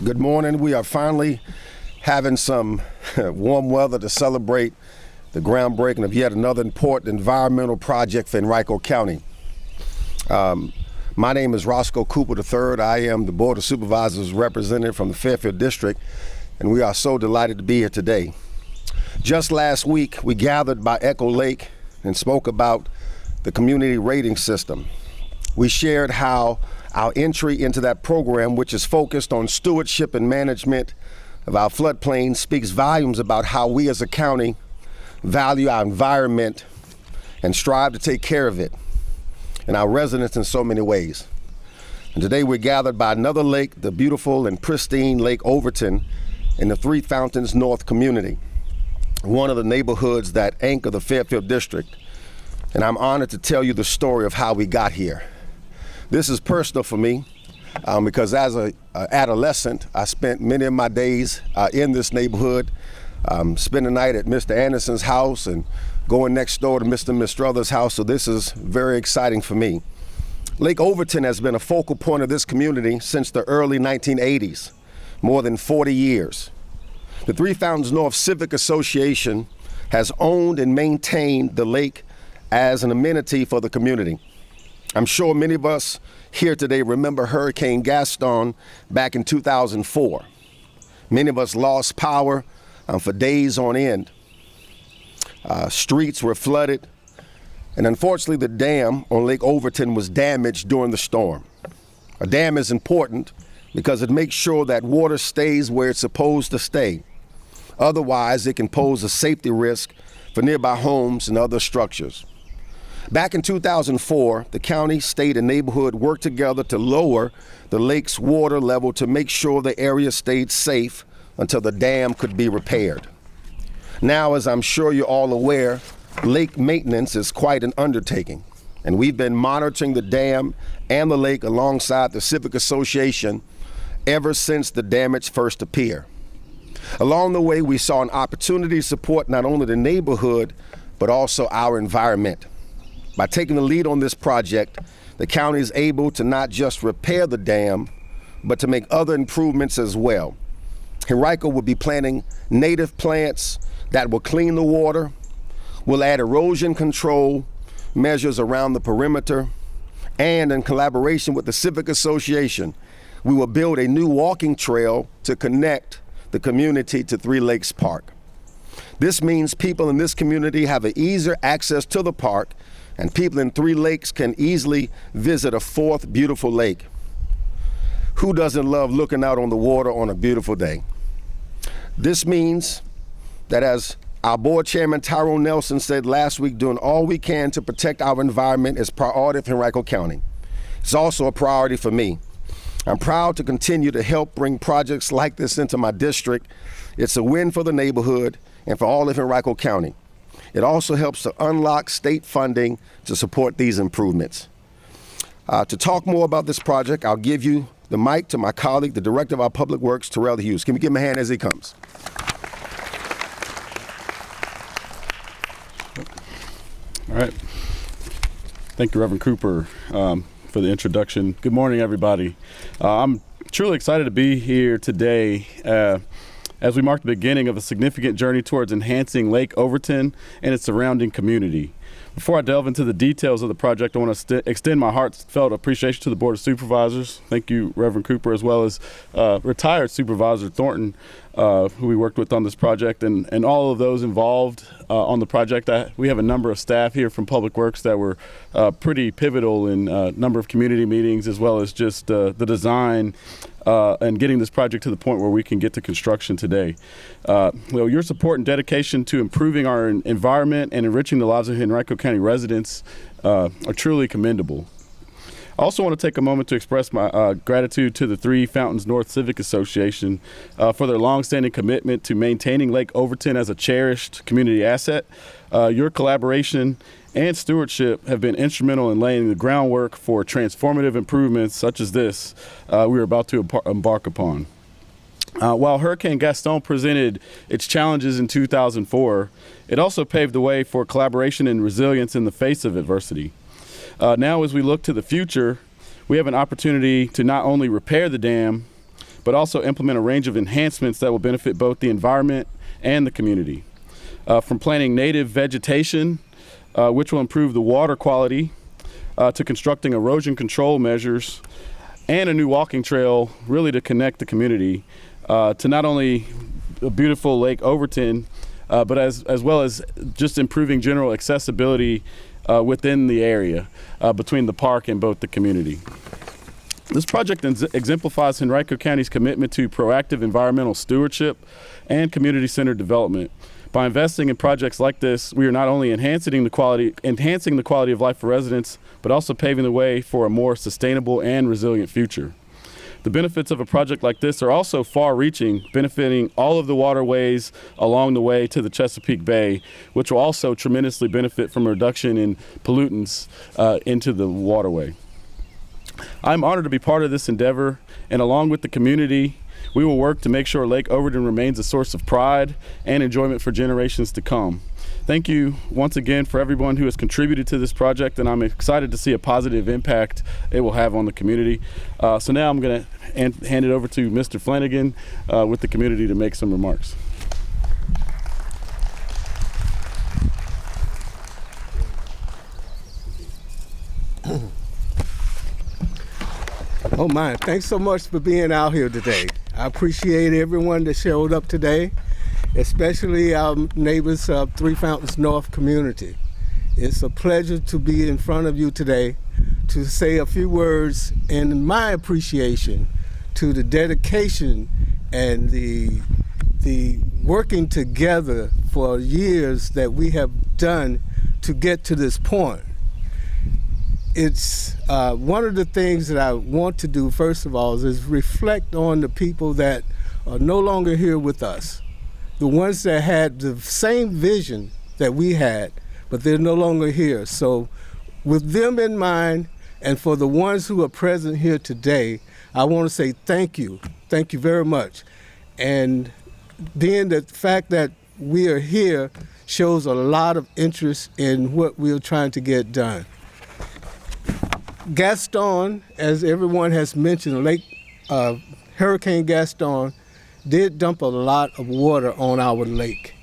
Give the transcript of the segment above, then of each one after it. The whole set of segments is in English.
Good morning. We are finally having some warm weather to celebrate the groundbreaking of yet another important environmental project for Henrico County. My name is Roscoe Cooper III. I am the Board of Supervisors representative from the Fairfield District, and we are so delighted to be here today. Just last week, we gathered by Echo Lake and spoke about the community rating system. We shared how our entry into that program, which is focused on stewardship and management of our floodplain, speaks volumes about how we as a county value our environment and strive to take care of it and our residents in so many ways. And today we're gathered by another lake, the beautiful and pristine Lake Overton in the Three Fountains North community, one of the neighborhoods that anchor the Fairfield District. And I'm honored to tell you the story of how we got here. This is personal for me because as an adolescent, I spent many of my days in this neighborhood, spending the night at Mr. Anderson's house and going next door to Mr. and Ms. Struthers' house, so this is very exciting for me. Lake Overton has been a focal point of this community since the early 1980s, more than 40 years. The Three Fountains North Civic Association has owned and maintained the lake as an amenity for the community. I'm sure many of us here today remember Hurricane Gaston back in 2004. Many of us lost power for days on end. Streets were flooded, and unfortunately the dam on Lake Overton was damaged during the storm. A dam is important because it makes sure that water stays where it's supposed to stay. Otherwise, it can pose a safety risk for nearby homes and other structures. Back in 2004, the county, state, and neighborhood worked together to lower the lake's water level to make sure the area stayed safe until the dam could be repaired. Now, as I'm sure you're all aware, lake maintenance is quite an undertaking, and we've been monitoring the dam and the lake alongside the Civic Association ever since the damage first appeared. Along the way, we saw an opportunity to support not only the neighborhood, but also our environment. By taking the lead on this project, the county is able to not just repair the dam, but to make other improvements as well. Henrico will be planting native plants that will clean the water, will add erosion control measures around the perimeter, and in collaboration with the Civic Association, we will build a new walking trail to connect the community to Three Lakes Park. This means people in this community have an easier access to the park, and people in Three Lakes can easily visit a fourth beautiful lake. Who doesn't love looking out on the water on a beautiful day? This means that, as our board chairman Tyrone Nelson said last week, doing all we can to protect our environment is priority for Henrico County. It's also a priority for me. I'm proud to continue to help bring projects like this into my district. It's a win for the neighborhood and for all of Henrico County. It also helps to unlock state funding to support these improvements. To talk more about this project, I'll give you the mic to my colleague, the Director of our Public Works, Terrell Hughes. Can we give him a hand as he comes? All right. Thank you, Reverend Cooper, for the introduction. Good morning, everybody. I'm truly excited to be here today as we mark the beginning of a significant journey towards enhancing Lake Overton and its surrounding community. Before I delve into the details of the project, I want to extend my heartfelt appreciation to the Board of Supervisors. Thank you, Reverend Cooper, as well as retired Supervisor Thornton, who we worked with on this project, and all of those involved on the project. We have a number of staff here from Public Works that were pretty pivotal in a number of community meetings, as well as just the design and getting this project to the point where we can get to construction today. Your support and dedication to improving our environment and enriching the lives of Henrico County residents are truly commendable. I also want to take a moment to express my gratitude to the Three Fountains North Civic Association for their longstanding commitment to maintaining Lake Overton as a cherished community asset. Your collaboration and stewardship have been instrumental in laying the groundwork for transformative improvements such as this we're about to embark upon. While Hurricane Gaston presented its challenges in 2004, it also paved the way for collaboration and resilience in the face of adversity. Now, as we look to the future, we have an opportunity to not only repair the dam, but also implement a range of enhancements that will benefit both the environment and the community. From planting native vegetation, which will improve the water quality, to constructing erosion control measures, and a new walking trail really to connect the community to not only a beautiful Lake Overton, but as well as just improving general accessibility within the area between the park and both the community. This project exemplifies Henrico County's commitment to proactive environmental stewardship and community-centered development. By investing in projects like this, we are not only enhancing the quality of life for residents, but also paving the way for a more sustainable and resilient future. The benefits of a project like this are also far-reaching, benefiting all of the waterways along the way to the Chesapeake Bay, which will also tremendously benefit from a reduction in pollutants into the waterway. I'm honored to be part of this endeavor, and along with the community, we will work to make sure Lake Overton remains a source of pride and enjoyment for generations to come. Thank you once again for everyone who has contributed to this project, and I'm excited to see a positive impact it will have on the community. So now I'm going to hand it over to Mr. Flanagan with the community to make some remarks. Oh my, thanks so much for being out here today. I appreciate everyone that showed up today, especially our neighbors of Three Fountains North community. It's a pleasure to be in front of you today to say a few words in my appreciation to the dedication and the working together for years that we have done to get to this point. It's one of the things that I want to do, first of all, is reflect on the people that are no longer here with us. The ones that had the same vision that we had, but they're no longer here. So with them in mind, and for the ones who are present here today, I want to say thank you. Thank you very much. And being the fact that we are here shows a lot of interest in what we're trying to get done. Gaston, as everyone has mentioned, Hurricane Gaston did dump a lot of water on our lake.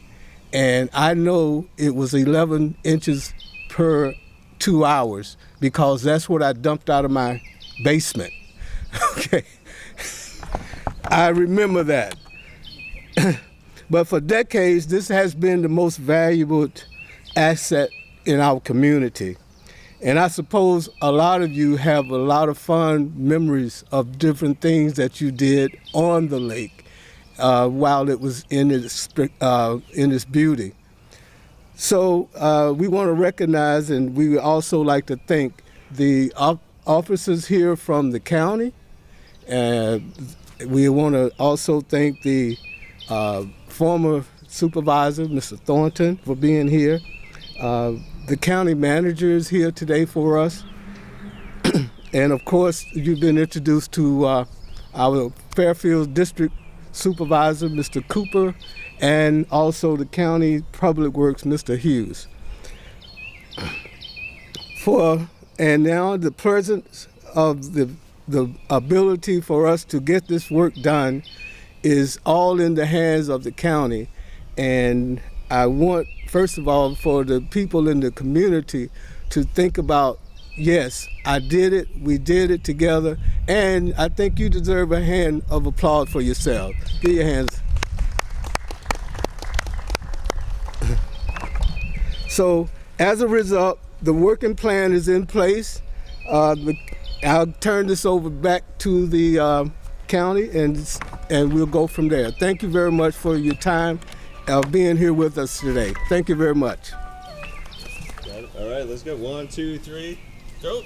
And I know it was 11 inches per 2 hours because that's what I dumped out of my basement. Okay, I remember that. But for decades, this has been the most valuable asset in our community. And I suppose a lot of you have a lot of fond memories of different things that you did on the lake while it was in its beauty. So we want to recognize, and we would also like to thank the officers here from the county. We want to also thank the former supervisor, Mr. Thornton, for being here. The county manager is here today for us. And of course, you've been introduced to our Fairfield District Supervisor, Mr. Cooper, and also the County Public Works, Mr. Hughes. And now the presence of the ability for us to get this work done is all in the hands of the county. And I want, first of all, for the people in the community to think about, yes, I did it, we did it together, and I think you deserve a hand of applause for yourself. Give your hands. So as a result, the working plan is in place. I'll turn this over back to the county and we'll go from there. Thank you very much for your time being here with us today. Thank you very much. Got it. All right, let's go. 1, 2, 3, go.